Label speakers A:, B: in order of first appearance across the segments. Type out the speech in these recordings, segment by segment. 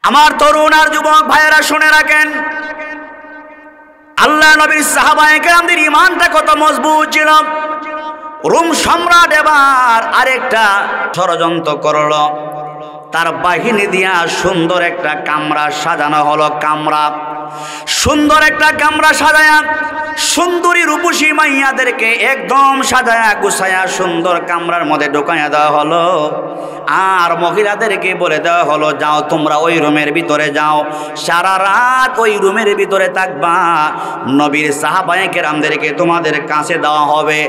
A: আমার তরুণ আর যুবক ভাইয়েরা শুনে রাখেন, আল্লাহ নবীর সাহাবায়ে কেরামদের ঈমানটা কত মজবুত ছিল। রোম সম্রাট এবার আরেকটা ষড়যন্ত্র করলো। তার বাহিনী দিয়া সুন্দর একটা কামরা সাজানো হলো। সুন্দর একটা কামরা সাজায়া সুন্দরী রূপসী মাইয়াদেরকে একদম সাজায়া গুছায়া সুন্দর কামরার মধ্যে ঢুকাইয়া দেওয়া হলো। আর মহিলাদেরকে বলে দেওয়া হলো, যাও তোমরা ওই রুমের ভিতরে যাও, সারা রাত ওই রুমের ভিতরে থাকবা। নবীর সাহাবায়ে কেরামদেরকে তোমাদের কাছে দেওয়া হবে।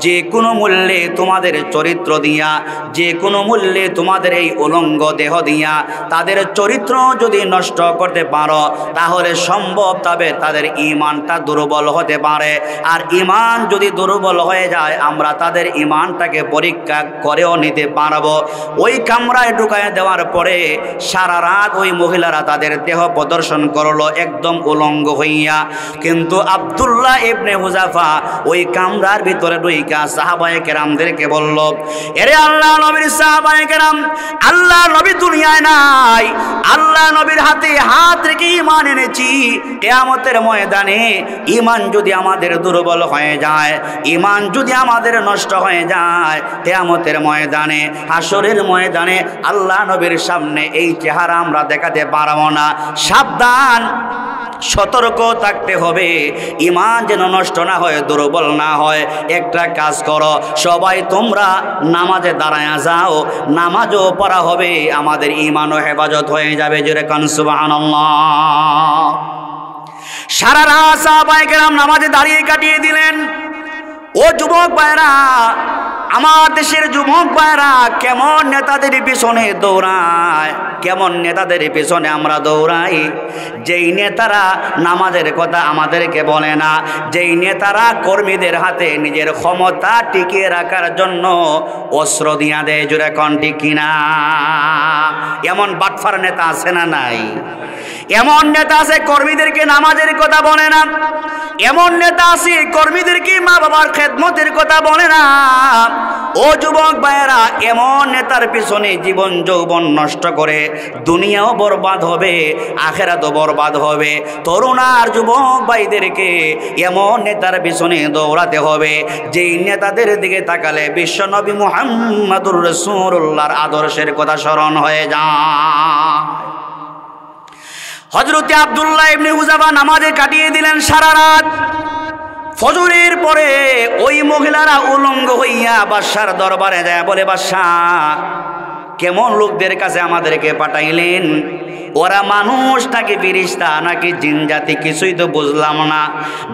A: যে কোনো মূল্যে তোমাদের চরিত্র দিয়া, যে কোনো মূল্যে তোমাদের এই উলঙ্গ দেহ দিয়া তাদের চরিত্র যদি নষ্ট করতে পারো, তাহলে সম্ভব তবে তাদের ঈমানটা দুর্বল হতে পারে। আর ঈমান যদি দুর্বল হয়ে যায়, আমরা তাদের ঈমানটাকে পরীক্ষা করেও নিতে পারবো। ওই কামরায় ঢুকায় দেওয়ার পরে সারা রাত ওই মহিলারা তাদের দেহ প্রদর্শন করলো একদম উলঙ্গ হইয়া। কিন্তু আব্দুল্লাহ ইবনে হুযাফা ওই কামরার ভিতরে ঢুইকা সাহাবায়ে কেরামদেরকে বলল, এরে আল্লাহ নবীর সাহাবায়ে কেরাম, আল্লাহ নবী দুনিয়ায় নাই, আল্লাহ নবীর হাতে হাত রেখে ঈমান এনেছি। কিয়ামতের ময়দানে ঈমান যদি আমাদের দুর্বল হয়ে যায়, ঈমান যদি আমাদের নষ্ট হয়ে যায়, কিয়ামতের ময়দানে, হাসরের ময়দানে আল্লাহ নবীর সামনে এই চেহারা আমরা দেখাতে পারবো না। সাবধান, সতর্ক থাকতে হবে, ঈমান যেন নষ্ট না হয়, দুর্বল না হয়। একটা কাজ করো, সবাই তোমরা নামাজে দাঁড়ায়া যাও, নামাজও পড়া হবে, আমাদের ঈমানও হেফাজত হয়ে যাবে। জোরে কান সুবহানাল্লাহ। সারা রাত সাহাবায়ে কেরাম নামাজে দাঁড়িয়ে কাটিয়ে দিলেন। ও যুবক ভাইরা, আমার দেশের যুবক ভাইরা কেমন নেতাদের পিছনে দৌড়ায়, কেমন নেতাদের পিছনে আমরা দৌড়াই। যেই নেতারা নামাজের কথা আমাদেরকে বলে না, যেই নেতারা কর্মীদের হাতে নিজের ক্ষমতা টিকিয়ে রাখার জন্য অস্ত্র দিয়া দেয়। জোরে কোন ঠিক কিনা? এমন বাটফার নেতা আছে না নাই? এমন নেতা আছে কর্মীদেরকে নামাজের কথা বলে না, এমন নেতা আছে কর্মীদেরকে মা বাবার খেদমতের কথা বলে না। ও যুবক ভাইয়েরা, এমন নেতার পিছনে জীবন যৌবন নষ্ট করে দুনিয়াও বরবাদ হবে, আখেরাতও বরবাদ হবে। তরুণ আর যুবক ভাইদেরকে এমন নেতার পিছনে দৌড়াতে হবে যেই নেতাদের দিকে তাকালে বিশ্বনবী মুহাম্মদুর রাসূলুল্লাহর আদর্শের কথা স্মরণ হয়ে যায়। হযরতে আব্দুল্লাহ ইবনে হুযাফা নামাজে কাটিয়ে দিলেন সারা রাত। ফজরের পরে ওই মহিলারা উলঙ্গ হইয়া বাদশার দরবারে যায়, বলে, বাদশাহ কেমন লোকদের কাছে আমাদেরকে পাঠাইলেন? ওরা মানুষ নাকি ফেরেশতা নাকি জিন জাতি, কিছুই তো বুঝলাম না।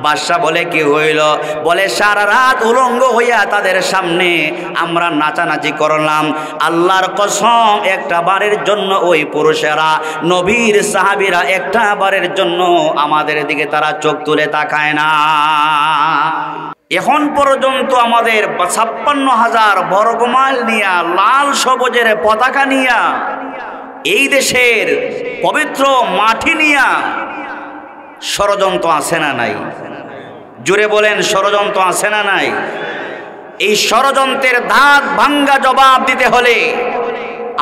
A: বাদশা বলে, কি হইল? বলে, সারা রাত উলঙ্গ হইয়া তাদের সামনে আমরা নাচানাচি করলাম। আল্লাহর কসম, একটা বারের জন্য ওই পুরুষেরা, নবীর সাহাবীরা একটা বারের জন্য আমাদের দিকে তারা চোখ তুলে তাকায় না। এখন পর্যন্ত আমাদের ৫৬,০০০ বর্গমাইল নিয়া, লাল সবুজের পতাকা নিয়া, এই দেশের পবিত্র মাটি নিয়া ষড়যন্ত্র আছে না নাই? জোরে বলেন, ষড়যন্ত্র আছে না নাই? এই ষড়যন্ত্রের দাঁত ভাঙ্গা জবাব দিতে হলে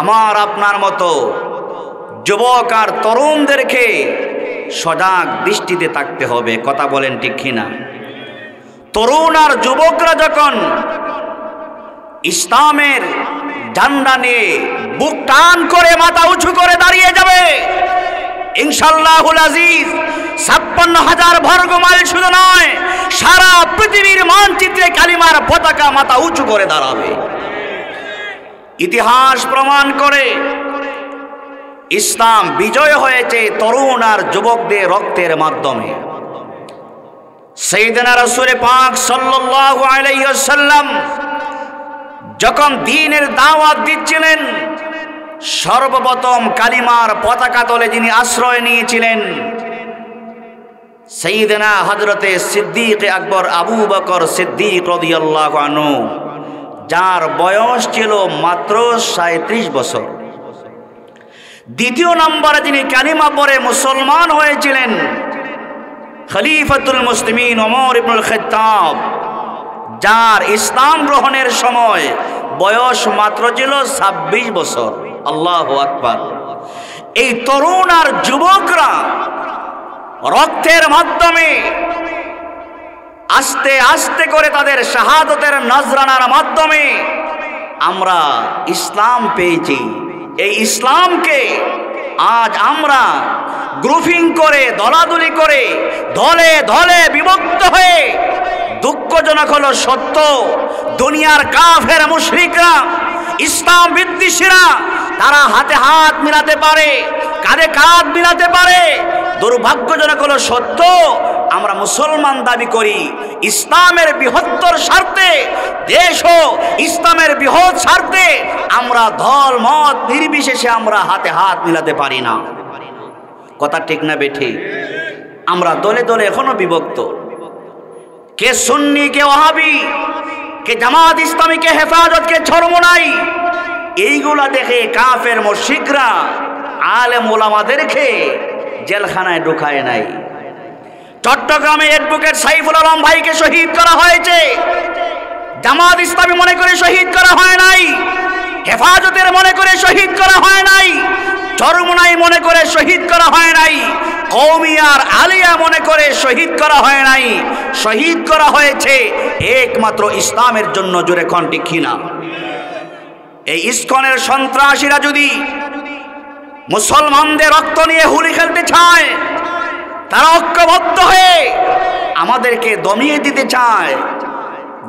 A: আমার আপনার মতো যুবক আর তরুণদেরকে সজাগ দৃষ্টিতে থাকতে হবে। কথা বলেন ঠিক কিনা? তরুণ আর যুবকরা যখন ইসলামের ঝান্ডা নিয়ে বুক টান করে মাথা উঁচু করে দাঁড়িয়ে যাবে, ইনশাআল্লাহুল আজিজ ৫৬,০০০ বর্গমাইল শুধু নয়, সারা পৃথিবীর মানচিত্রে কালিমার পতাকা মাথা উঁচু করে দাঁড়াবে। ইতিহাস প্রমাণ করে ইসলাম বিজয় হয়েছে তরুণ আর যুবকদের রক্তের মাধ্যমে। সাইয়েদনা রাসূল পাক সাল্লাল্লাহু আলাইহি ওয়াসাল্লাম যখন দ্বীনের দাওয়াত দিচ্ছিলেন, সর্বপ্রথম কালিমার পতাকা তলে যিনি আশ্রয় নিয়েছিলেন, সাইয়েদনা হযরতে সিদ্দিক আকবর আবু বকর সিদ্দিক রাদিয়াল্লাহু আনহু, যার বয়স ছিল মাত্র ৩৭ বছর। দ্বিতীয় নম্বরে যিনি কালিমা পড়ে মুসলমান হয়েছিলেন, খলিফাতুল মুসলিমিন ওমর ইবনুল খাত্তাব, যার ইসলাম গ্রহণের সময় বয়স মাত্র ছিল ২৬ বছর। আল্লাহু আকবার। এই তরুণ আর যুবকরা রক্তের মাধ্যমে আস্তে আস্তে করে তাদের শাহাদতের নজরানার মাধ্যমে আমরা ইসলাম পেয়েছি। এই ইসলামকে আজ আমরা গ্রুপিং করে, দলাদলি করে, দলে দলে বিভক্ত হয়ে, দুঃখজনক হলো সত্য, দুনিয়ার কাফের মুশরিকরা, ইসলাম বিদ্বেষীরা তারা হাতে হাত মিলাতে পারে, কাঁধে কাঁধ মিলাতে পারে। দুর্ভাগ্যজনক হলো সত্য, আমরা মুসলমান দাবি করি ইসলামের বৃহত্তর স্বার্থে, দেশ ও ইসলামের বৃহৎ স্বার্থে আমরা দল মত নির্বিশেষে আমরা হাতে হাত মিলাতে পারি না। কথা ঠিক না বেঠি? আমরা দলে দলে এখনো বিভক্ত, কে সুন্নি, কে ওয়াহাবি, কে জামাত ইসলামী, কে হেফাজত, কে চরমোনাই। এইগুলা দেখে কাফের মুশরিকরা আলেম ওলামাদেরকে জেলখানায় ঢুকায় নাই। চট্টগ্রামে অ্যাডভোকেট সাইফুল আলম ভাইকে শহীদ করা হয়েছে, জামাত ইসলামী মনে করে শহীদ করা হয় নাই, হেফাজতের মনে করে শহীদ করা হয় নাই, চরমোনাই মনে করে শহীদ করা হয় নাই, কওমিয়ার আলিয়া মনে করে শহীদ করা হয় নাই। শহীদ করা হয়েছে একমাত্র ইসলামের জন্য। জোরে কোন ঠিক কিনা? এই ইসকনের সন্ত্রাসীরা যদি মুসলমানদের রক্ত নিয়ে হুলি খেলতে চায়, তারা ঐক্যবদ্ধ হয়ে আমাদেরকে দমিয়ে দিতে চায়।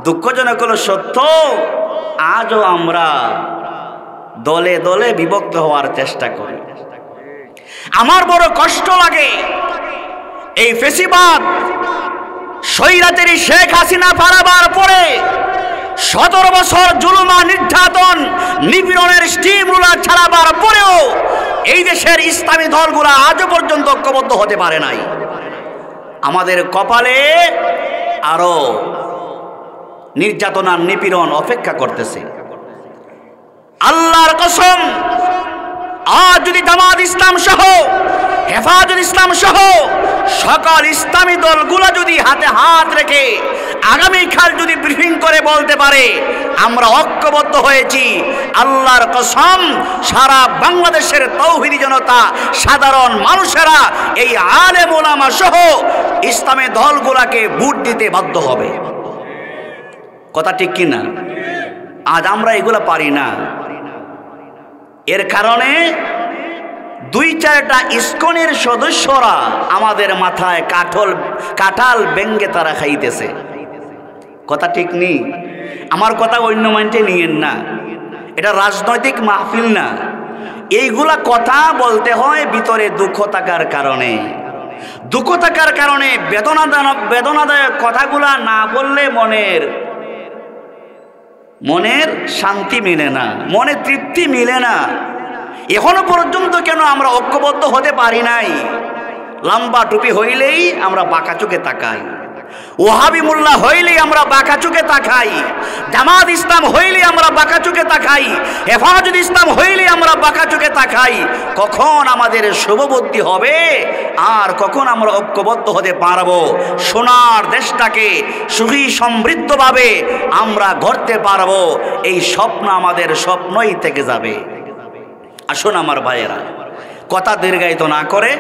A: দুঃখজনক হলো সত্য, আজও আমরা দলে দলে বিভক্ত হওয়ার চেষ্টা করি। আমার বড় কষ্ট লাগে, এই ফেসিবাদ স্বৈরাচারী শেখ হাসিনা পালাবার পরে 17 বছর জুলুমা, নির্যাতন, নিপীড়নের স্টিম রুলার ছাড়াবার পরেও এই দেশের ইসলামী দলগুলো আজও পর্যন্ত ঐক্যবদ্ধ হতে পারে নাই। আমাদের কপালে আরো নির্যাতন আর নিপীড়ন অপেক্ষা করতেছে। আল্লাহর কসম, আজ যদি জামাত ইসলাম সহ, হেফাজত ইসলাম সহ সকল ইসলামী দলগুলো যদি হাতে হাত রেখে আগামীকাল যদি ব্রিফিং করে বলতে পারে আমরা ঐক্যবদ্ধ হয়েছি, আল্লাহর কসম সারা বাংলাদেশের তৌহিদি জনতা, সাধারণ মানুষেরা, এই আলেম ওলামা সহ ইসলামী দলগুলোকে ভোট দিতে বাধ্য হবে। কথা ঠিক কিনা? আজ আমরা এগুলা পারি না। এর কারণে 2-4টা ইসকনের সদস্যরা আমাদের মাথায় কাঁঠাল বেঙ্গে তারা খাইতেছে। কথা ঠিক নেই? আমার কথা অন্য মাইন্ডে নিয়েন না, এটা রাজনৈতিক মাহফিল না। এইগুলা কথা বলতে হয় ভিতরে দুঃখ থাকার কারণে। দুঃখ থাকার কারণে বেদনাদায়ক কথাগুলা না বললে মনের শান্তি মিলে না, মনে তৃপ্তি মিলে না। এখনো পর্যন্ত কেন আমরা ঐক্যবদ্ধ হতে পারি নাই? লম্বা টুপি হইলেই আমরা বাঁকা চোখে তাকাই, ওয়াহাবি মোল্লা হইলেই আমরা বাঁকা চোখে তাকাই, জামাত ইসলাম হইলেই আমরা বাঁকা চোখে তাকাই, হেফাজত ইসলাম হইলেই আমরা বাঁকা চোখে তাকাই। কখন আমাদের শুভবুদ্ধি হবে আর কখন আমরা ঐক্যবদ্ধ হতে পারবো? সোনার দেশটাকে সুখী সমৃদ্ধভাবে আমরা গড়তে পারবো, এই স্বপ্ন আমাদের স্বপ্নই থেকে যাবে। আসুন আমার ভাইয়েরা, কথা দীর্ঘায়িত না করে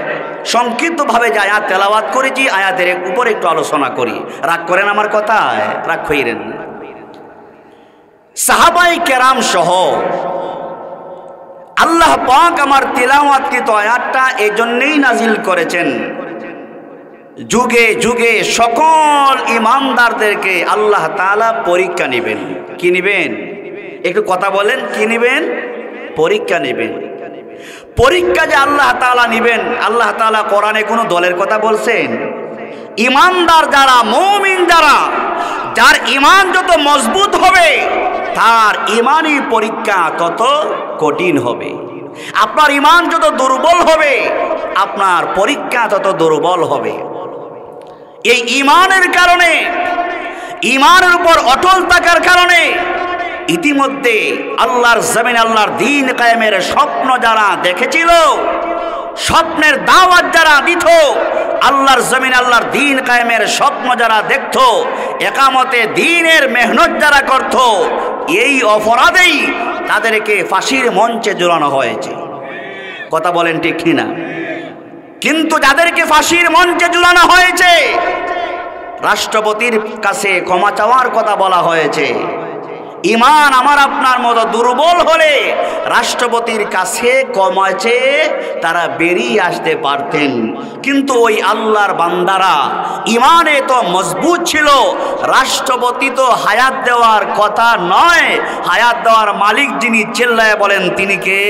A: সংক্ষিপ্তভাবে যে আয়াত তেলাওয়াত করেছি, আয়াতের উপর একটু আলোচনা করি। রাগ করেন আমার কথায়? রাগ হইলেন না। সাহাবাই কেরাম সহ আল্লাহ পাক আমার তিলাওয়াতকৃত আয়াতটা এই জন্যেই নাজিল করেছেন, যুগে যুগে সকল ইমানদারদেরকে আল্লাহ তাআলা পরীক্ষা নেবেন। কি নেবেন? একটু কথা বলেন, কি নেবেন? পরীক্ষা নেবেন। পরীক্ষা যে আল্লাহ তাআলা নেবেন, আল্লাহ তাআলা কোরআনে কোনো দলের কথা বলছেন? ইমানদার যারা, মুমিন যারা, যার ইমান যত মজবুত হবে তার ইমানি পরীক্ষা তত কঠিন হবে। আপনার ইমান যত দুর্বল হবে আপনার পরীক্ষা তত দুর্বল হবে। এই ইমানের কারণে, ইমানের উপর অটল থাকার কারণে ইতিমধ্যে আল্লাহর জমিনে আল্লাহর দ্বীন কায়েমের স্বপ্ন যারা দেখেছিল, স্বপ্নের দাওয়াত যারা দিত, আল্লাহর জমিনে আল্লাহর দ্বীন কায়েমের স্বপ্ন যারা দেখত, একামতে দ্বীনের মেহনত যারা করত, এই অপরাধেই তাদেরকে ফাঁসির মঞ্চে ঝুলানো হয়েছে। কথা বলেন ঠিক কিনা? কিন্তু যাদেরকে ফাঁসির মঞ্চে ঝুলানো হয়েছে, রাষ্ট্রপতির কাছে ক্ষমা চাওয়ার কথা বলা হয়েছে। ইমান আমার আপনার মতো দুর্বল হলে রাষ্ট্রপতির কাছে ক্ষমা চেয়ে তারা বেরিয়ে আসতে পারতেন, কিন্তু ওই আল্লাহর বান্দারা ইমানে তো মজবুত ছিল। রাষ্ট্রপতি তো হায়াত দেওয়ার কথা নয়, হায়াত দেওয়ার মালিক যিনি, চিল্লায় বলেন তিনি কে?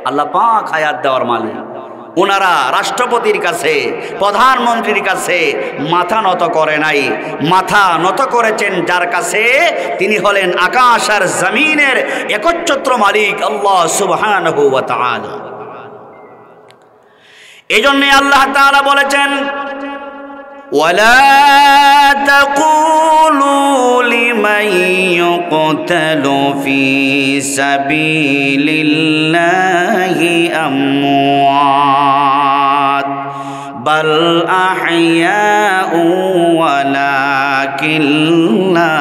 A: আল্লাহ পাক হায়াত দেওয়ার মালিক। ওনারা রাষ্ট্রপতির কাছে, প্রধানমন্ত্রীর কাছে মাথা নত করে নাই, মাথা নত করেছেন যার কাছে, তিনি হলেন আকাশ আর জমিনের একচ্ছত্র মালিক আল্লাহ সুবহানাহু ওয়া তাআলা। এজন্য আল্লাহ তাআলা বলেছেন, ওয়ালা তাকুলু লিমান ইউকতালু ফি সাবিলিল্লাহি আমওয়াত বাল আহইয়াউ ওয়ালাকিন লা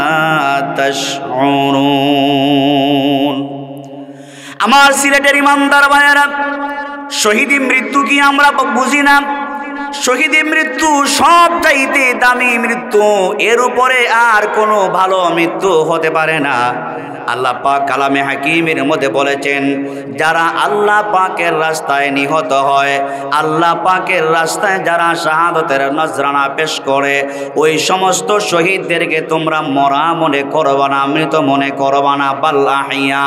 A: তাশউরুন। আমার সিলেটের ইমানদার ভাইয়েরা, শহীদি মৃত্যু কি আমরা বুঝি না? শহীদি মৃত্যু সবচাইতে দামি মৃত্যু, এর উপরে আর কোনো ভালো মৃত্যু হতে পারে না। আল্লাহ পাক কালামে হাকিমের মধ্যে বলেছেন, যারা আল্লাহ পাকের রাস্তায় নিহত হয়, আল্লাহ পাকের রাস্তায় যারা শাহাদতের নজরানা পেশ করে, ওই সমস্ত শহীদদেরকে তোমরা মরা মনে করবা না, মৃত মনে করবা না। বাল আহইয়া,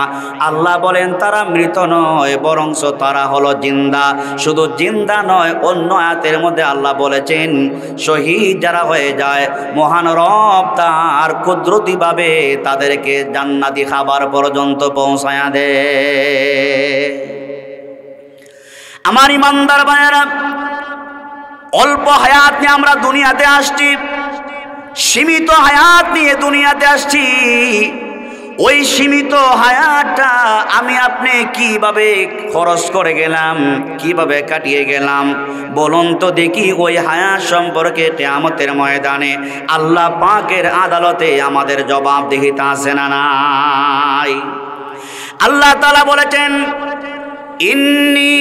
A: আল্লাহ বলেন তারা মৃত নয়, বরংস তারা হলো জিন্দা। শুধু জিন্দা নয়, অন্য আয়াতের মধ্যে আল্লাহ বলেছেন শহীদ যারা হয়ে যায়, মহান রব তার কুদরতিভাবে তাদেরকে জান্নাতি খাবার পর্যন্ত পৌঁছায়া দে। আমার ইমানদার ভাইয়েরা, অল্প হায়াত নিয়ে আমরা দুনিয়াতে আসছি, সীমিত হায়াত নিয়ে দুনিয়াতে আসছি। ওই সীমিত হায়াতটা আমি আপনি কিভাবে খরচ করে গেলাম, কিভাবে কাটিয়ে গেলাম বলুন তো দেখি। ওই হায়াত সম্পর্কে কিয়ামতের ময়দানে আল্লাহ পাকের আদালতে আমাদের জবাবদিহিতা আছে না নাই? আল্লাহ তাআলা বলেছেন, ইন্নী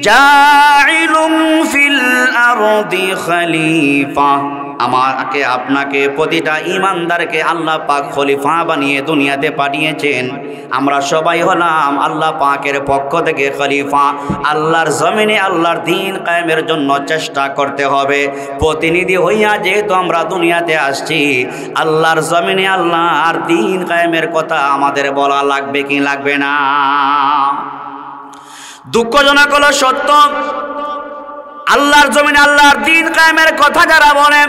A: জাইলুম ফিল আরদি খলিফা। আমাকে আপনাকে প্রতিটা ইমানদারকে আল্লাহ পাক খলিফা বানিয়ে দুনিয়াতে পাঠিয়েছেন। আমরা সবাই হলাম আল্লাহ পাকের পক্ষ থেকে খলিফা। আল্লাহর জমিনে আল্লাহর দ্বীন কায়েমের জন্য চেষ্টা করতে হবে। প্রতিনিধি হইয়া যেহেতু আমরা দুনিয়াতে আসছি, আল্লাহর জমিনে আল্লাহর দ্বীন কায়েমের কথা আমাদের বলা লাগবে কি লাগবে না? দুঃখজনক হলো সত্য, আল্লাহর জমিনে আল্লাহর দ্বীন কায়েমের কথা যারা বলে,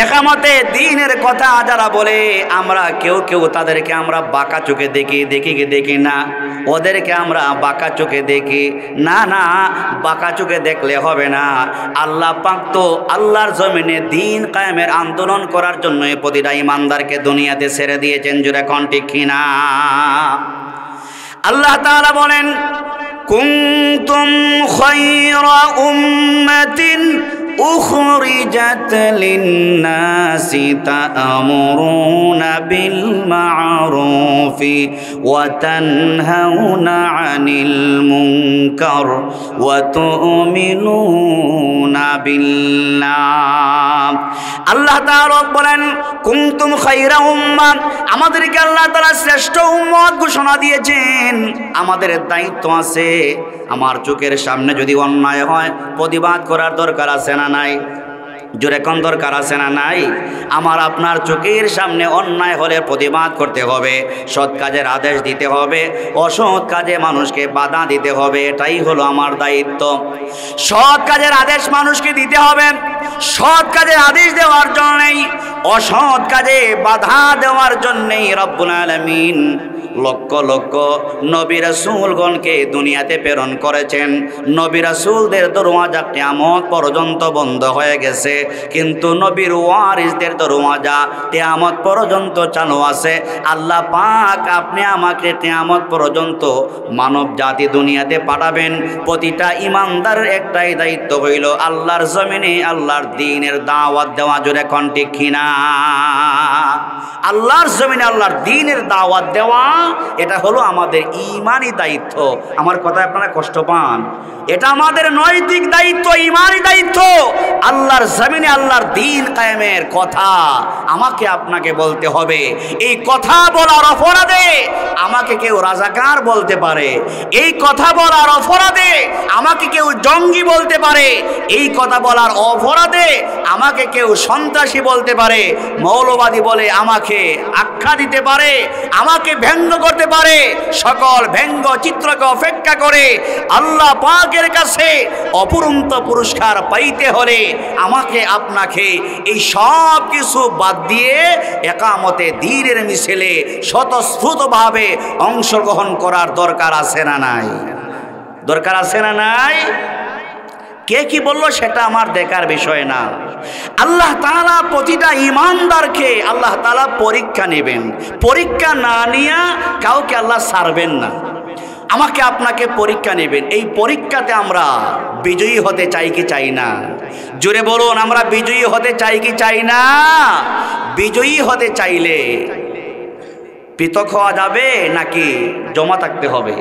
A: একামতে দ্বীনের কথা যারা বলে, আমরা কেউ কেউ তাদেরকে আমরা বাঁকা চোখে দেখি না, ওদেরকে আমরা বাঁকা চোখে দেখি না। না, বাঁকা চোখে দেখলে হবে না। আল্লাহ পাক তো আল্লাহর জমিনে দ্বীন কায়েমের আন্দোলন করার জন্য প্রতিটা ইমানদারকে দুনিয়াতে ছেড়ে দিয়েছেন। জোরে কোন ঠিক কিনা? আল্লাহ তাআলা বলেন, কুনতুম খায়রা উম্মাতিন উখরিজাত লিন-নাসি তা'মুরুনা বিল মা'রুফি ওয়া তানহাউনা 'আনিল মুনকার ওয়া তু'মিনুনা বিল্লাহ। আল্লাহ তাআলা বলেন, কুনতুম খায়রা উম্মাহ, আমাদেরকে আল্লাহ তাআলা শ্রেষ্ঠ উম্মত ঘোষণা দিয়েছেন। আমাদের দায়িত্ব আছে, আমার চোখের সামনে যদি অন্যায় হয় প্রতিবাদ করার দরকার আছে না নাই? জোরে কোন দরকার আছে না নাই? আমার আপনার চোখের সামনে অন্যায় হলে প্রতিবাদ করতে হবে, সৎ কাজের আদেশ দিতে হবে, অসৎ কাজে মানুষকে বাধা দিতে হবে। এটাই হলো আমার দায়িত্ব। সৎ কাজের আদেশ মানুষকে দিতে হবে, সৎ কাজের আদেশ দেওয়ার জন্যই, অসৎ কাজে বাধা দেওয়ার জন্যই রব্বুল আলামিন লক্ষ লক্ষ নবী রাসূলগণকে দুনিয়াতে প্রেরণ করেছেন। নবী রাসূলদের দরওয়াজা কিয়ামত পর্যন্ত বন্ধ হয়ে গেছে, কিন্তু নবীর ওয়ারিসদের দরওয়াজা কিয়ামত পর্যন্ত চালু আছে। আল্লাহ পাক আপনি আমাকে কিয়ামত পর্যন্ত মানব জাতি দুনিয়াতে পাঠাবেন। প্রতিটা ইমানদারের একটাই দায়িত্ব হইল আল্লাহর জমিনে আল্লাহর দ্বীনের দাওয়াত দেওয়া। জোরে কোন ঠিক কিনা? আল্লাহর জমিনে আল্লাহর দ্বীনের দাওয়াত দেওয়া এটা হলো আমাদের ঈমানি দায়িত্ব। আমার কথায় আপনারা কষ্ট পান? এটা আমাদের নৈতিক দায়িত্ব, ঈমানি দায়িত্ব। আল্লাহর জমিনে আল্লাহর দ্বীন কায়েমের কথা আমাকে আপনাকে বলতে হবে। এই কথা বলার অপরাধে আমাকে কেউ রাজাকার বলতে পারে, এই কথা বলার অপরাধে আমাকে কেউ জঙ্গি বলতে পারে, এই কথা বলার অপরাধে আমাকে কেউ সন্ত্রাসী বলতে পারে, মৌলবাদী বলে আমাকে আখ্যা দিতে পারে, আমাকে ব্যঙ্গ করতে পারে। সকল ব্যঙ্গ চিত্রকে অপেক্ষা করে আল্লাহ পাকের কাছে অপূরন্ত পুরস্কার পাইতে হলে আমাকে আপনাকে এই সব কিছু বাদ দিয়ে একামতে দ্বীনের মিছিলে স্বতঃস্ফূর্তভাবে অংশগ্রহণ করার দরকার আছে না নাই? দরকার আছে না নাই? কে কি বললো সেটা আমার দেখার বিষয় না। আল্লাহ তাআলা প্রতিটা ঈমানদারকে আল্লাহ তাআলা পরীক্ষা নেবেন। পরীক্ষা না নিয়ে কাউকে আল্লাহ ছাড়বেন না। আমাকে আপনাকে পরীক্ষা নেবেন। এই পরীক্ষাতে আমরা বিজয়ী হতে চাই কি চাই না? জোরে বলুন, আমরা বিজয়ী হতে চাই কি চাই না? বিজয়ী হতে চাইলে পৃথক হওয়া যাবে নাকি জমা থাকতে হবে?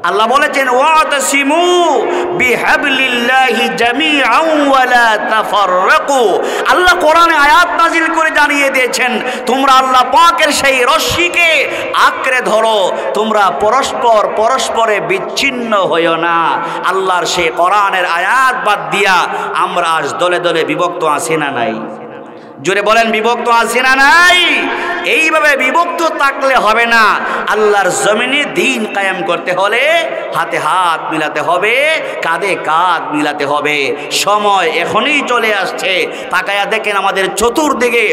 A: আল্লাহ বলেছেন ওয়াতাসিমু বিহাবলিল্লাহি জামিআন ওয়া লা তাফাররাকু। আল্লাহ কোরআনে আয়াত নাযিল করে জানিয়ে দিয়েছেন তোমরা আল্লাহ পাকের সেই রশ্মিকে আঁকড়ে ধরো, তোমরা পরস্পরে বিচ্ছিন্ন হইও না। আল্লাহর সেই কোরআনের আয়াত বাদ দিয়া আমরা আজ দলে দলে বিভক্ত আছি না নাই? জোরে বলেন, বিভক্ত আছি না নাই? এইভাবে বিভক্ত থাকলে হবে না। আল্লাহর জমিনে দ্বীন কায়েম করতে হলে হাতে হাত মিলাতে হবে, কাঁধে কাঁধ মিলাতে হবে। সময় এখনই চলে আসছে। তাকায়া দেখেন আমাদের চতুর্দিকে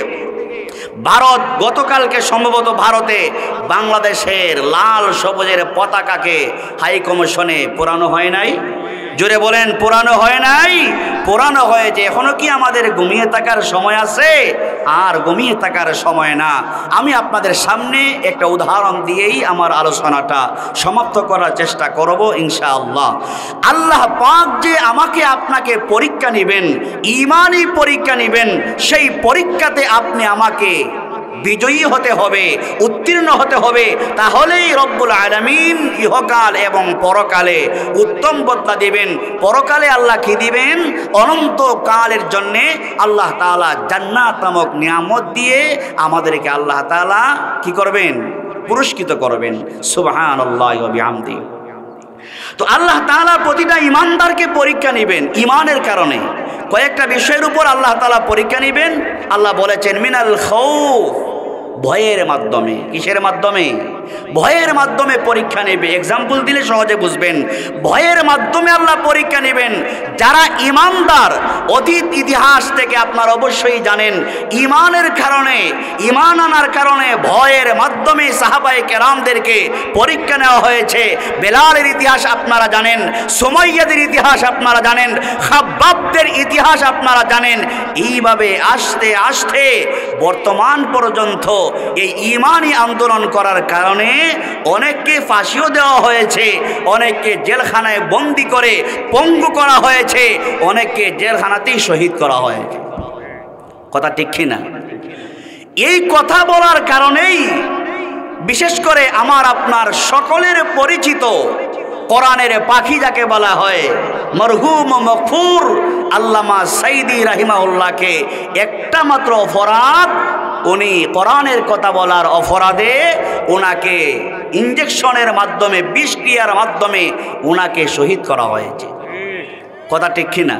A: ভারত, গতকালকে সম্ভবত ভারতে বাংলাদেশের লাল সবুজের পতাকাকে হাই কমিশনে পোড়ানো হয় নাই? জোরে বলেন, পোড়ানো হয় নাই? পোড়ানো হয়েছে। এখনো কি আমাদের ঘুমিয়ে থাকার সময় আছে? আর ঘুমিয়ে থাকার সময় না। আমি আপনাদের সামনে একটা উদাহরণ দিয়েই আমার আলোচনাটা সমাপ্ত করার চেষ্টা করব ইনশাআল্লাহ। আল্লাহ পাক যে আমাকে আপনাকে পরীক্ষা নেবেন, ঈমানি পরীক্ষা নেবেন, সেই পরীক্ষাতে আপনি আমাকে বিজয়ী হতে হবে, উত্তীর্ণ হতে হবে। তাহলেই রব্বুল আলামিন ইহকাল এবং পরকালে উত্তম বদলা দিবেন। পরকালে আল্লাহ কি দিবেন? অনন্তকালের জন্যে আল্লাহ তাআলা জান্নাত নামক নিয়ামত দিয়ে আমাদেরকে আল্লাহ তাআলা কি করবেন? পুরস্কৃত করবেন। সুবহানাল্লাহি ওয়া বিহামদিহি। তো আল্লাহ তাআলা প্রতিটা ঈমানদারকে পরীক্ষা নেবেন ঈমানের কারণে। কয়েকটা বিষয়ের উপর আল্লাহ তাআলা পরীক্ষা নেবেন। আল্লাহ বলেছেন মিনাল খাউফ, ভয়ের মাধ্যমে। কিসের মাধ্যমে? ভয়ের মাধ্যমে পরীক্ষা নেবে। এক্সাম্পল দিলে সহজে বুঝবেন। ভয়ের মাধ্যমে আল্লাহ পরীক্ষা নেবেন। যারা ঈমানদার, অতীত ইতিহাস থেকে আপনারা অবশ্যই জানেন ঈমানের কারণে, ঈমান আনার কারণে ভয়ের মাধ্যমে সাহাবায়ে কেরামদেরকে পরীক্ষা নেওয়া হয়েছে। বেলালের ইতিহাস আপনারা জানেন, সুমাইয়াদের ইতিহাস আপনারা জানেন, খাব্বাবদের ইতিহাস আপনারা জানেন। এইভাবে আস্তে আস্তে বর্তমান পর্যন্ত এই ঈমানি আন্দোলন করার কারণে অনেককে ফাঁসিও দেওয়া হয়েছে, অনেককে জেলখানায় বন্দি করে পঙ্গু করা হয়েছে, অনেককে জেলখানাতেই শহীদ করা হয়েছে। কথা ঠিক কিনা? এই কথা বলার কারণেই বিশেষ করে আমার আপনার সকলের পরিচিত কোরআনের পাখি যাকে বলা হয় মরহুম মগফুর আল্লামা সাইদি রাহিমাহুল্লাহকে একটা মাত্র অপরাধ, উনি কোরআনের কথা বলার অপরাধে ওনাকে ইঞ্জেকশনের মাধ্যমে, বিষক্রিয়ার মাধ্যমে ওনাকে শহীদ করা হয়েছে। কথা ঠিক কিনা?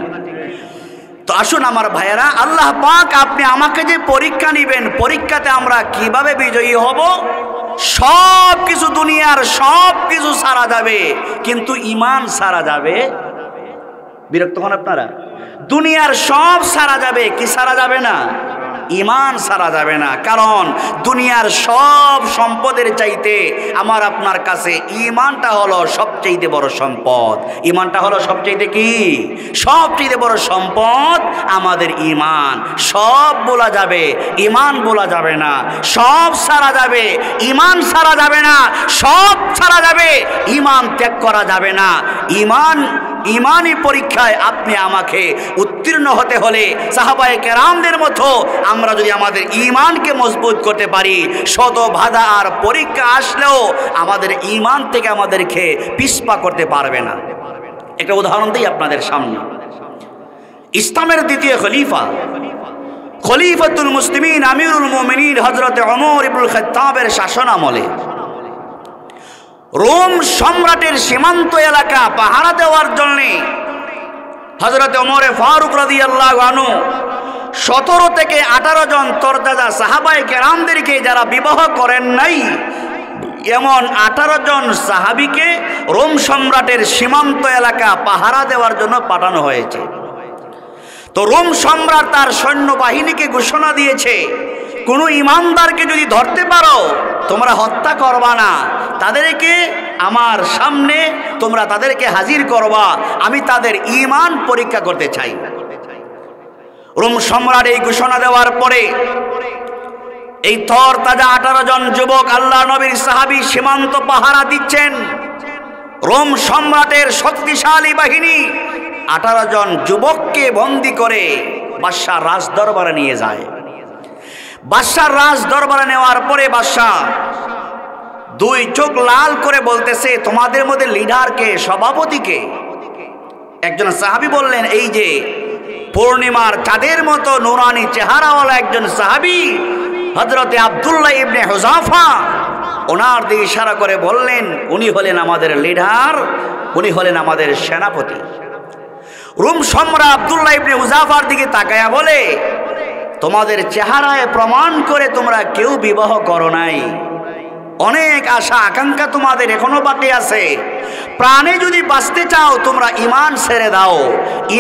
A: তো আসুন আমার ভাইয়েরা, আল্লাহ পাক আপনি আমাকে যে পরীক্ষা নেবেন, পরীক্ষাতে আমরা কিভাবে বিজয়ী হব? সব কিছু, দুনিয়ার সব কিছু সারা যাবে, কিন্তু ঈমান সারা যাবে। বিরক্ত হন আপনারা? দুনিয়ার সব সারা যাবে, কি সারা যাবে না? ঈমান সারা যাবে না। কারণ দুনিয়ার সব সম্পদের চাইতে আমার আপনার কাছে ঈমানটা হলো সবচেয়ে বড় সম্পদ। ঈমানটা হলো সবচেয়ে কি? সবচেয়ে বড় সম্পদ আমাদের ঈমান। সব বলা যাবে, ঈমান বলা যাবে না। সব সারা যাবে, ঈমান সারা যাবে না। সব সারা যাবে, ঈমান ত্যাগ করা যাবে না। ঈমান ইমানি পরীক্ষায় আপনি আমাকে উত্তীর্ণ হতে হলে সাহাবায়ে কেরামদের মতো আমরা যদি আমাদের ইমানকে মজবুত করতে পারি, শত বাধা আর পরীক্ষা আসলেও আমাদের ইমান থেকে আমাদেরকে পিছপা করতে পারবে না। একটা উদাহরণ দিই আপনাদের সামনে। ইসলামের দ্বিতীয় খলিফাতুল মুসলিমিন আমিরুল মুমিনিন হযরত ওমর ইবনুল খাত্তাবের শাসন আমলে রোম সম্রাটের সীমান্ত এলাকা পাহারা দেওয়ার জন্য হযরত ওমর ফারুক রাদিয়াল্লাহু আনহু 17 থেকে 18 জন তরতাজা সাহাবায়ে কেরামদেরকে যারা বিবাহ করেন নাই এমন 18 জন সাহাবীকে রোম সম্রাটের সীমান্ত এলাকা পাহারা দেওয়ার জন্য পাঠানো হয়েছে। তো রোম সম্রাট তার সৈন্যবাহিনীকে ঘোষণা দিয়েছে, কোনো ইমানদারকে যদি ধরতে পারো তোমরা হত্যা করবা না, তাদেরকে আমার সামনে তোমরা তাদেরকে হাজির করবা, আমি তাদের ঈমান পরীক্ষা করতে চাই। রোম সম্রাট এই ঘোষণা দেওয়ার পরে এই তরতাজা 18 জন যুবক আল্লাহ নবীর সাহাবী সীমান্ত পাহারা দিচ্ছেন। রোম সম্রাটের শক্তিশালী বাহিনী 18 জন যুবককে বন্দী করে বাদশার রাজ দরবারে নিয়ে যায়। বাদশার রাজ দরবারে নেওয়ার পরে বাদশা দুই চোখ লাল করে বলতেছে, তোমাদের মধ্যে লিডারকে, সভাপতিকে? একজন সাহাবী বললেন, এই যে পূর্ণিমার চাঁদের মতো নুরানি চেহারাওয়ালা একজন সাহাবী হযরতে আব্দুল্লাহ ইবনে হুযাফা। ওনার দিকে ইশারা করে বললেন, উনি হলেন আমাদের লিডার, উনি হলেন আমাদের সেনাপতি। রোম সম্রাট আব্দুল্লাহ ইবনে হুযাফার দিকে তাকায়া বলে, তোমাদের চেহারায় প্রমাণ করে তোমরা কেউ বিবাহ করো নাই, অনেক আশা আকাঙ্ক্ষা তোমাদের এখনো বাকি আছে। প্রাণে যদি বাঁচতে চাও তোমরা ঈমান ছেড়ে দাও,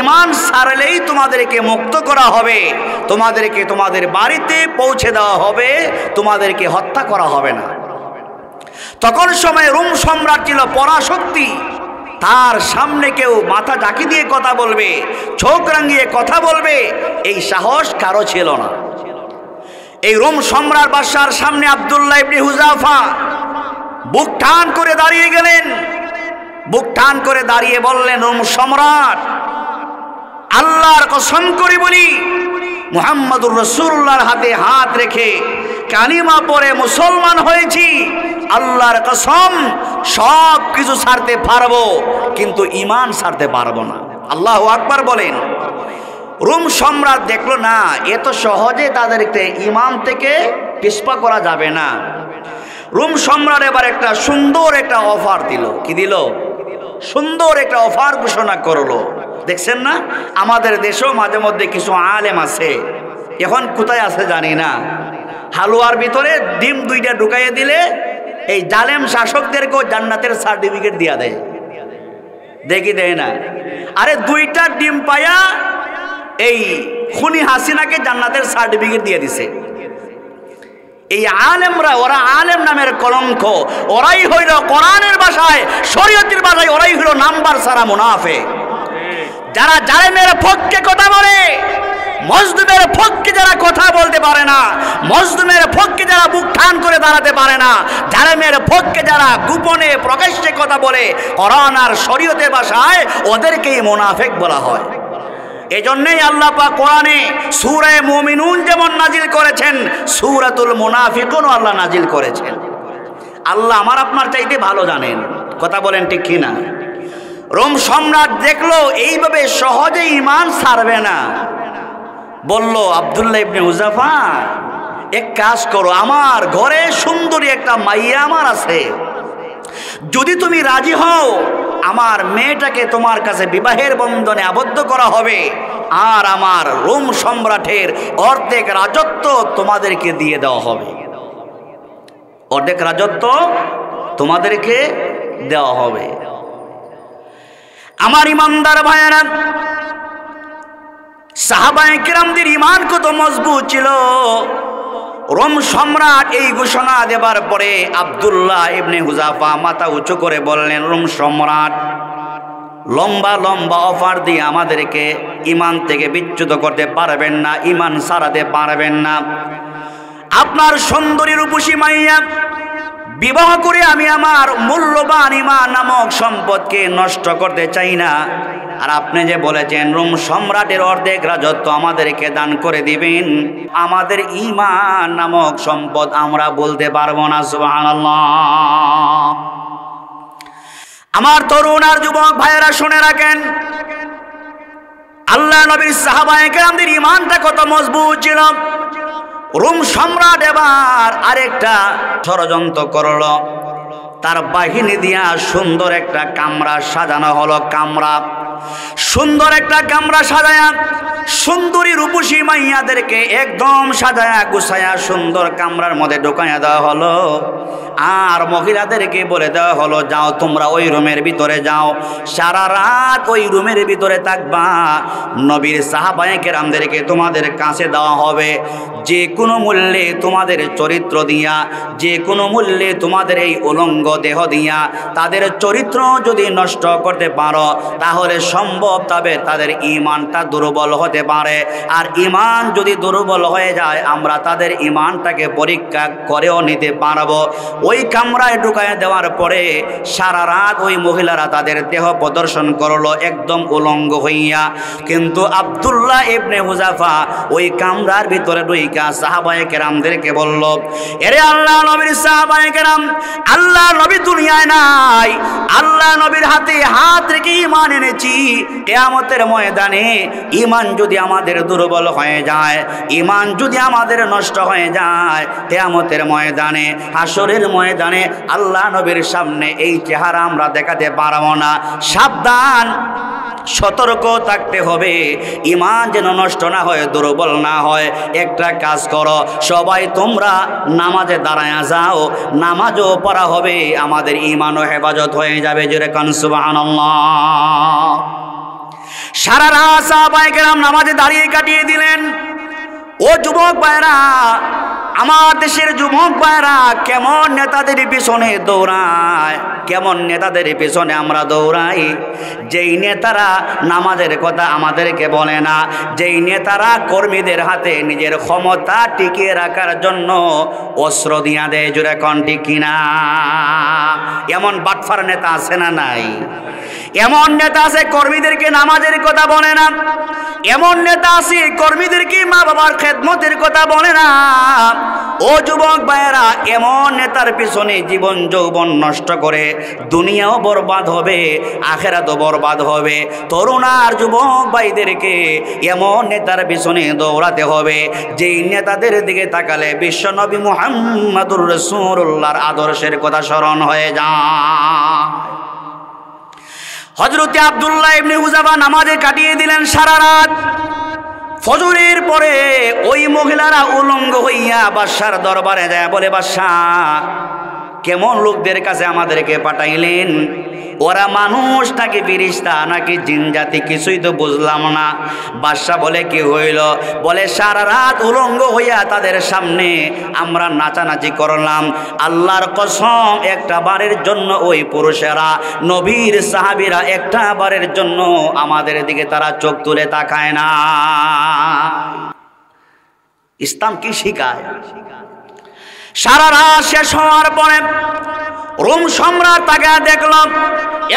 A: ঈমান ছাড়লেই তোমাদেরকে মুক্ত করা হবে, তোমাদেরকে তোমাদের বাড়িতে পৌঁছে দেওয়া হবে, তোমাদেরকে হত্যা করা হবে না। তখন সময় রোম সম্রাট ছিল পরাশক্তি, তার সামনে কেউ মাথা ঢাকি দিয়ে কথা বলবে, চোখ রাঙিয়ে কথা বলবে, এই সাহস কারো ছিল না। এই রোম সম্রাট বাদশার সামনে আব্দুল্লাহ ইবনে হুযাফা বুক টান করে দাঁড়িয়ে গেলেন। বুক টান করে দাঁড়িয়ে বললেন, রোম সম্রাট, আল্লাহর কসম করে বলি, মুহাম্মদুর রাসূলুল্লাহর হাতে হাত রেখে কালিমা পড়ে মুসলমান হয়েছি, আল্লাহর কসম সব কিছু ছাড়তে পারবো কিন্তু ঈমান ছাড়তে পারবো না। আল্লাহু আকবার বলেন। রোম সম্রাট দেখলো না, এত সহজে তাদেরকে ঈমান থেকে পিছপা করা যাবে না। রোম সম্রাট এবার একটা সুন্দর একটা অফার দিল। কি দিল? সুন্দর একটা অফার ঘোষণা করলো। দেখছেন না, আমাদের দেশেও মাঝে মধ্যে কিছু আলেম আছে, এখন কোথায় আছে জানি না, হালুয়ার ভিতরে ডিম 2টা ঢুকাইয়ে দিলে এই জালেম শাসকদেরকেও জান্নাতের সার্টিফিকেট দিয়া দেয়। দেখি দেয় না? আরে 2টা ডিম পায়া এই খুনি হাসিনাকে জান্নাতের সার্টিফিকেট দিয়ে দিছে। এই আলেমরা, ওরা আলেম নামের কলঙ্ক, ওরাই হইল কোরআনের ভাষায়, শরীয়তের ভাষায় ওরাই হইল নাম্বার ছাড়া মুনাফিক। যারা জালেমের পক্ষে কথা বলে, মজলুমের পক্ষে যারা কথা বলতে পারে না, মজলুমের পক্ষে যারা বুক টান করে দাঁড়াতে পারে না, জালেমের পক্ষে যারা গোপনে প্রকাশ্যে কথা বলে কোরআন আর শরীয়তের ভাষায়, ওদেরকেই মুনাফিক বলা হয়। এজন্যই আল্লাহ পাক কোরআনে সূরা মুমিনুন যেমন নাজিল করেছেন, সূরাতুল মুনাফিকুনও আল্লাহ নাজিল করেছেন। আল্লাহ আমার আপনার চাইতে ভালো জানেন। কথা বলেন ঠিক কিনা? রোম সম্রাট দেখলো এইভাবে সহজে ঈমান ছাড়বে না, বলল, আব্দুল্লাহ ইবনে হুযাফা, এক কাজ করো, আমার ঘরে সুন্দরী একটা মাইয়া আমার আছে, যদি তুমি রাজি হও আমার মেয়েটাকে তোমার কাছে বিবাহের বন্ধনে আবদ্ধ করা হবে, আর আমার রোম সম্রাটের অর্ধেক রাজত্ব তোমাদেরকে দিয়ে দেওয়া হবে। অর্ধেক রাজত্ব তোমাদেরকে দেওয়া হবে। আমার ইমানদার ভাইয়েরা, সাহাবায়ে কেরামদের ঈমান কত মজবুত ছিল। রোম সম্রাট এই ঘোষণা দেবার পরে আব্দুল্লাহ ইবনে হুযাফা মাথা উঁচু করে বললেন, রোম সম্রাট লম্বা লম্বা অফার দিয়ে আমাদেরকে ঈমান থেকে বিচ্যুত করতে পারবেন না, ঈমান ছাড়াতে পারবেন না। আপনার সুন্দরী রূপসী মাইয়া বিবাহ করে আমি আমার মূল্যবান ঈমান নামক সম্পদকে নষ্ট করতে চাই না। আর আপনি যে বলেছেন রোম সম্রাটের অর্ধেক রাজত্ব আমাদেরকে দান করে দিবেন, আমাদের ঈমান নামক সম্পদ আমরা বলতে পারবো না। সুবহানাল্লাহ। আমার তরুণ আর যুবক ভাইয়েরা শুনে রাখেন, আল্লাহ নবীর সাহাবায়ে কেরামদের ঈমানটা কত মজবুত ছিল। রোম সম্রাট এবার আরেকটা ষড়যন্ত্র করলো। তার বাহিনী দিয়া সুন্দর একটা কামরা সাজানো হলো। সুন্দর একটা কামরা সাজায়া সুন্দরী রূপসী মাইয়াদেরকে একদম সাজায়া গুছায়া সুন্দর কামরার মধ্যে ঢুকাইয়া দেওয়া হলো। আর মহিলাদেরকে বলে দেওয়া হলো, যাও তোমরা ওই রুমের ভিতরে যাও, সারা রাত ওই রুমের ভিতরে থাকবা। নবীর সাহাবায়ে কেরামদেরকে তোমাদের কাছে দেওয়া হবে। যে কোনো মূল্যে তোমাদের চরিত্র দিয়া, যে কোনো মূল্যে তোমাদের এই উলঙ্গ দেহ দিয়া তাদের চরিত্র যদি নষ্ট করতে পারো, তাহলে সম্ভব তবে তাদের ঈমানটা দুর্বল হতে পারে। আর ঈমান যদি দুর্বল হয়ে যায়, আমরা তাদের ঈমানটাকে পরীক্ষা করেও নিতে পারবো। ওই কামরায় ঢুকায় দেওয়ার পরে সারা রাত ওই মহিলারা তাদের দেহ প্রদর্শন করলো একদম উলঙ্গ হইয়া। কিন্তু আব্দুল্লাহ ইবনে হুযাফা ওই কামরার ভিতরে ঢুইকা সাহাবায়ে কেরামদেরকে বলল, এরে আল্লাহ নবীর সাহাবায়ে কেরাম, আল্লাহ নবী দুনিয়ায় নাই, আল্লাহ নবীর হাতে হাত রেখে ঈমান এনেছি। কিয়ামতের ময়দানে ঈমান যদি আমাদের দুর্বল হয়ে যায়, ঈমান যদি আমাদের নষ্ট হয়ে যায়, কিয়ামতের ময়দানে, হাসরের ময়দানে আল্লাহ নবীর সামনে এই চেহারা আমরা দেখাতে পারবো না। সাবধান, সতর্ক থাকতে হবে, ঈমান যেন নষ্ট না হয়, দুর্বল না হয়। একটা কাজ করো, সবাই তোমরা নামাজে দাঁড়ায় যাও, নামাজও পড়া হবে, আমাদের ঈমানও হেফাজত হয়ে যাবে। জোরে কান সুবহানাল্লাহ। সারা রাত সাহাবায়ে কেরাম নামাজে দাঁড়িয়ে কাটিয়ে দিলেন। ও যুবক ভাইরা, আমার দেশের যুবক ভাইরা কেমন নেতাদের পিছনে দৌড়ায়, কেমন নেতাদের পিছনে আমরা দৌড়াই। যেই নেতারা নামাজের কথা আমাদেরকে বলে না, যেই নেতারা কর্মীদের হাতে নিজের ক্ষমতা টিকিয়ে রাখার জন্য অস্ত্র দিয়া দেয়। জোরে কোন ঠিক কিনা? এমন বাটফার নেতা আছে না নাই? এমন নেতা আছে কর্মীদেরকে নামাজের কথা বলে না, এমন নেতা আছে কর্মীদেরকে মা বাবার খেদমতের কথা বলে না। ও যুবক ভাইয়েরা, এমন নেতার পিছনে জীবন যৌবন নষ্ট করে দুনিয়াও বরবাদ হবে, আখেরাতও বরবাদ হবে। তরুণ আর যুবক ভাইদেরকে এমন নেতার পিছনে দৌড়াতে হবে যেই নেতাদের দিকে তাকালে বিশ্বনবী মুহাম্মদুর রাসূলুল্লাহর আদর্শের কথা স্মরণ হয়ে যায়। হযরতে আব্দুল্লাহ ইবনে হুযাফা নামাজে কাটিয়ে দিলেন সারা রাত। ফজরের পরে ওই মহিলারা উলঙ্গ হইয়া বাদশার দরবারে যায়, বলে বাদশাহ কেমন লোকদের কাছে আমাদেরকে পাঠাইলেন? ওরা মানুষ নাকি ফেরেশতা নাকি জিন জাতি, কিছুই তো বুঝলাম না। বাদশা বলে কি হইল? বলে সারা রাত উলঙ্গ হইয়া তাদের সামনে আমরা নাচানাচি করলাম। আল্লাহর কসম, একটা বারের জন্য ওই পুরুষেরা, নবীর সাহাবীরা একটা বারের জন্য আমাদের দিকে তারা চোখ তুলে তাকায় না। ইসলাম কি শিখায়? সারা রাত শেষ হওয়ার পরে রোম সম্রাট তাকে দেখলাম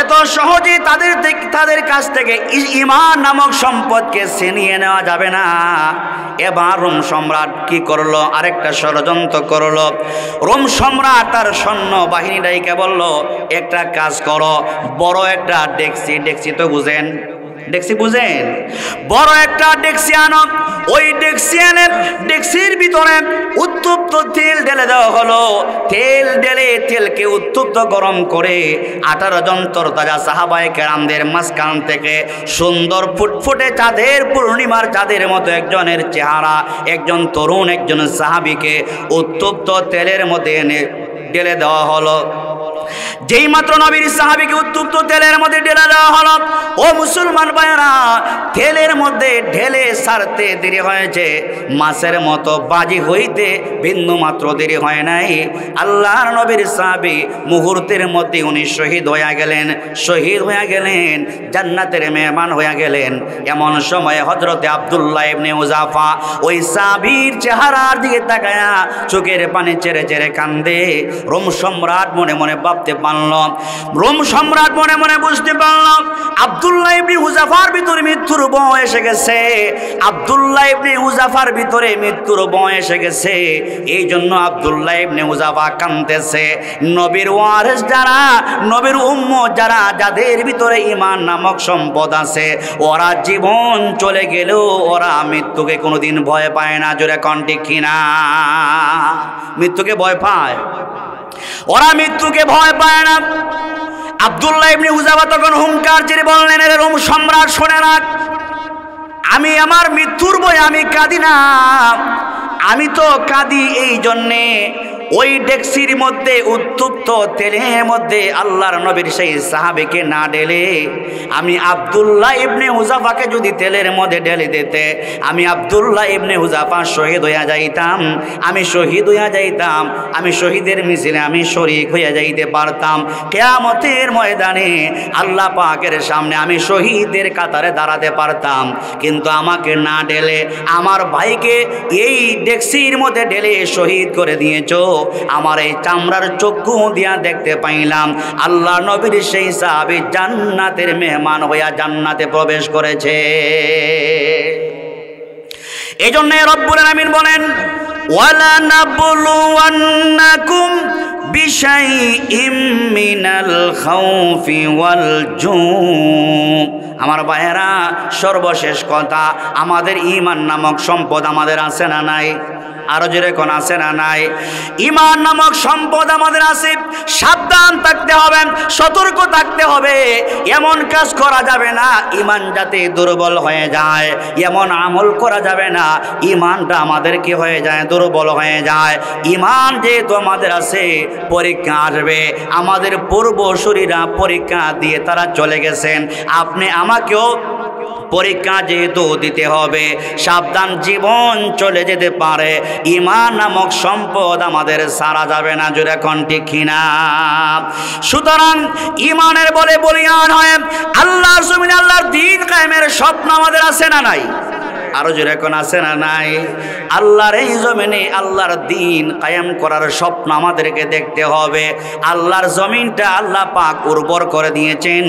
A: এত সহজে তাদের কাছ থেকে ঈমান নামক সম্পদকে ছিনিয়ে নেওয়া যাবে না। এবার রোম সম্রাট কি করলো? আরেকটা ষড়যন্ত্র করলো। রোম সম্রাট তার সৈন্য বাহিনী ডাইকে বলল, একটা কাজ করো, বড় একটা ডেকসি তো বুঝেন, ডেকসি বুঝেন, বড় একটা ডেকসি আনো। ওই ডেকসির ভিতরে উত্তপ্ত তেল ঢেলে দেওয়া হলো। তেল ঢেলে তেলকে উত্তপ্ত গরম করে 18 জন তরতাজা সাহাবায়ে কেরামদের মাঝখান থেকে সুন্দর ফুটফুটে চাঁদের পূর্ণিমার চাঁদের মতো একজনের চেহারা, একজন তরুণ একজন সাহাবীকে উত্তপ্ত তেলের মধ্যে এনে ঢেলে দেওয়া হলো। যেই মাত্র নবীর সাহাবীকে উত্তপ্ত তেলের মধ্যে ঢেলে দেওয়া হলো, ও মুসলমান ভাইরা, তেলের মধ্যে ঢেলে ছাড়তে দেরি হয়েছে, মাছের মতো বাজি হইতে বিন্দু মাত্র দেরি হয় নাই। আল্লাহর নবীর সাহাবী মুহূর্তের মধ্যে উনি শহীদ হয়ে গেলেন, শহীদ হয়ে গেলেন, জান্নাতের মেহমান হয়ে গেলেন। এমন সময় হযরতে আব্দুল্লাহ ইবনে হুযাফা ওই সাহাবীর চেহারার দিকে তাকায়া চোখের পানি ছেড়ে ছেড়ে কান্দে। রোম সম্রাট মনে মনে ভাবতে পারল, রোম সম্রাট মনে মনে বুঝতে পারল আব্দুল্লাহ ইবনে হুযাফার ভিতরে মৃত্যুর ভয় এসে গেছে, আব্দুল্লাহ ইবনে হুযাফার ভিতরে মৃত্যুর ভয় এসে গেছে। এই জন্য আব্দুল্লাহ ইবনে হুযাফা কাঁদতেছে। নবীর ওয়ারিস যারা, নবীর উম্মত যারা, যাদের ভিতরে ঈমান নামক সম্পদ আছে, ওরা জীবন চলে গেলেও ওরা মৃত্যুকে কোনোদিন ভয় পায় না। জোরে কোন ঠিক কিনা? মৃত্যুকে ভয় পায়? ওরা মৃত্যুকে ভয় পায় না। আব্দুল্লাহ ইবনে হুযাফা তখন হুঙ্কার ছেড়ে বললেন, এর রোম সম্রাট শুনে রাখ, আমি আমার মৃত্যুর ভয় আমি কাঁদি না। আমি তো কাঁদি এই জন্যে ওই ডেক্সির মধ্যে উত্তপ্ত তেলের মধ্যে আল্লাহর নবীর সেই সাহাবীকে না ঢেলে আমি আব্দুল্লাহ ইবনে হুযাফাকে যদি তেলের মধ্যে ঢেলে দিতে, আমি আব্দুল্লাহ ইবনে হুযাফা শহীদ হইয়া যাইতাম, আমি শহীদ হইয়া যাইতাম, আমি শহীদের মিছিলে আমি শরীক হইয়া যাইতে পারতাম। কিয়ামতের ময়দানে আল্লাহ পাকের সামনে আমি শহীদের কাতারে দাঁড়াতে পারতাম। কিন্তু আমাকে না ঢেলে আমার ভাইকে এই ডেক্সির মধ্যে ঢেলে শহীদ করে দিয়েছো। আমার এই চামড়ার চক্ষু দিয়া দেখতে পাইলাম আল্লাহ নবীর সেই সাহাবী জান্নাতের মেহমান হইয়া জান্নাতে প্রবেশ করেছে। এই জন্য রব্বুল আলামিন বলেন, ওয়ালা নাবলুওয়ান্নাকুম বিশাইইম মিনাল খাউফি ওয়াল জু। আমার ভাইয়েরা, সর্বশেষ কথা, আমাদের ঈমান নামক সম্পদ আমাদের আছে না নাই? আরো জোরে কোন আছে না নাই? ঈমান নামক সম্পদ আমাদের আছে। সাবধান থাকতে হবে, সতর্ক থাকতে হবে। এমন কাজ করা যাবে না ঈমান যাতে দুর্বল হয়ে যায়, এমন আমল করা যাবে না ঈমানটা আমাদের কি হয়ে যায়, দুর্বল হয়ে যায়। ঈমান যেহেতু আমাদের আছে, পরীক্ষা আসবে। আমাদের পূর্বসূরীরা পরীক্ষা দিয়ে তারা চলে গেছেন, আপনি আমাকেও পরীক্ষা যেহেতু দিতে হবে। সাবধান, জীবন চলে যেতে পারে, ঈমান নামক সম্পদ আমাদের সারা যাবে না। জোরে কোন ঠিক কিনা? সুতরাং ঈমানের বলে বলিয়ান হয় আল্লাহর জমিনে আল্লাহর দ্বীন কায়েমের স্বপ্ন আমাদের আছে না নাই? আরো জোরে কোন আছে না নাই? আল্লাহর এই জমিনে আল্লাহর দ্বীন কায়েম করার স্বপ্ন আমাদেরকে দেখতে হবে। আল্লাহর জমিনটা আল্লাহ পাক উর্বর করে দিয়েছেন,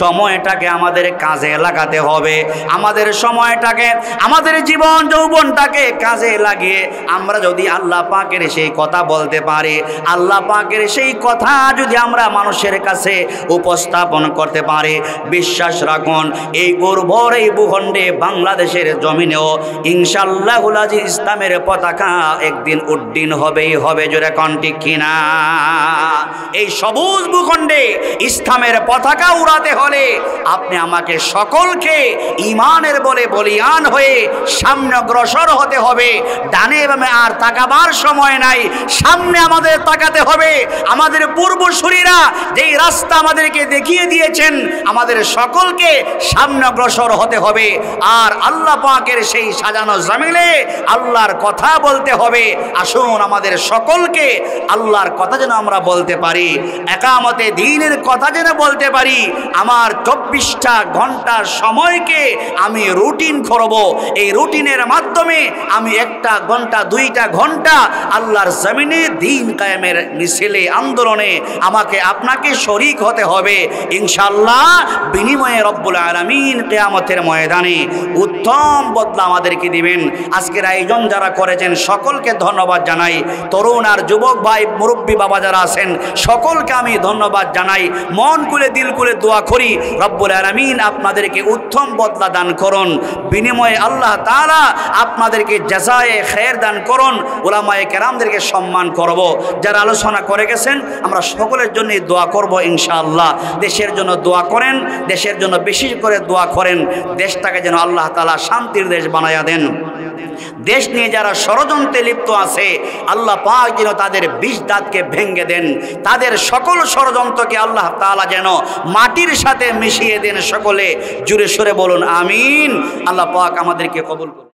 A: সময়টাকে আমাদের কাজে লাগাতে হবে। আমাদের সময়টাকে, আমাদের জীবন যৌবনটাকে কাজে লাগিয়ে আমরা যদি আল্লাহ পাকের সেই কথা বলতে পারি, আল্লাহ পাকের সেই কথা যদি আমরা মানুষের কাছে উপস্থাপন করতে পারি, বিশ্বাস রাখুন এই উর্বর এই ভূখণ্ডে বাংলাদেশের জমিনেও ইনশাআল্লাহুল আজিজ ইসলামের পতাকা একদিন উড্ডীন হবেই হবে। জোরে কোন ঠিক কিনা? এই সবুজ ভূখণ্ডে ইসলামের পতাকা উড়াতে হলে আপনি আমাকে সকলকে ঈমানের বলে বলিয়ান হয়ে সামনে অগ্রসর হতে হবে। ডানে বামে আর তাকাবার সময় নাই, সামনে আমাদের তাকাতে হবে। আমাদের পূর্বসূরীরা যেই রাস্তা আমাদেরকে দেখিয়ে দিয়েছেন, আমাদের সকলকে সামনে অগ্রসর হতে হবে। আর আল্লাহ পাকের সেই সাজানো জমিনে আল্লাহর কথা বলতে হবে। আসুন আমাদের সকলকে আল্লাহর কথা যেন আমরা বলতে পারি, একামতে দ্বীনের কথা যেন বলতে পারি। আমার 24টা ঘন্টার সময়কে আমি রুটিন করব। এই রুটিনের মাধ্যমে আমি 1টা ঘন্টা 2টা ঘন্টা আল্লাহর জমিনে দ্বীন কায়েমের মিছিলে আন্দোলনে আমাকে আপনাকে শরীক হতে হবে ইনশাআল্লাহ। বিনিময়ে রব্বুল আলামিন কিয়ামতের ময়দানে উত্তম বদলা আমাদেরকে দিবেন। আজকের আয়োজন যারা করেছেন সকলকে ধন্যবাদ জানাই। তরুণ আর যুবক ভাই, মুরব্বী বাবা যারা আছেন সকলকে আমি ধন্যবাদ জানাই। মন খুলে দিল খুলে দোয়া করি রব্বুল আলামিন আপনাদেরকে উত্তম বদলা দান করুন। বিনিময়ে আল্লাহ তাআলা আপনাদেরকে জাযায়ে খায়ের দান করুন। উলামায়ে কেরামদেরকে সম্মান করব। যারা আলোচনা করে গেছেন আমরা সকলের জন্য দোয়া করব ইনশাআল্লাহ। দেশের জন্য দোয়া করেন, দেশের জন্য বেশি করে দোয়া করেন। দেশটাকে যেন আল্লাহ তাআলা শান্তির দেশ বানায়া দেন। দেশ নিয়ে যারা ষড়যন্ত্রে লিপ্ত আছে আল্লাহ পাক যেন তাদের বিষ দাঁতকে ভেঙে দেন, তাদের সকল ষড়যন্ত্রকে আল্লাহ তাআলা যেন মাটির সাথে মিশিয়ে দেন। সকলে জুড়ে সরে বলুন আমিন। আল্লাহ পাক আমাদেরকে কবুল করুন।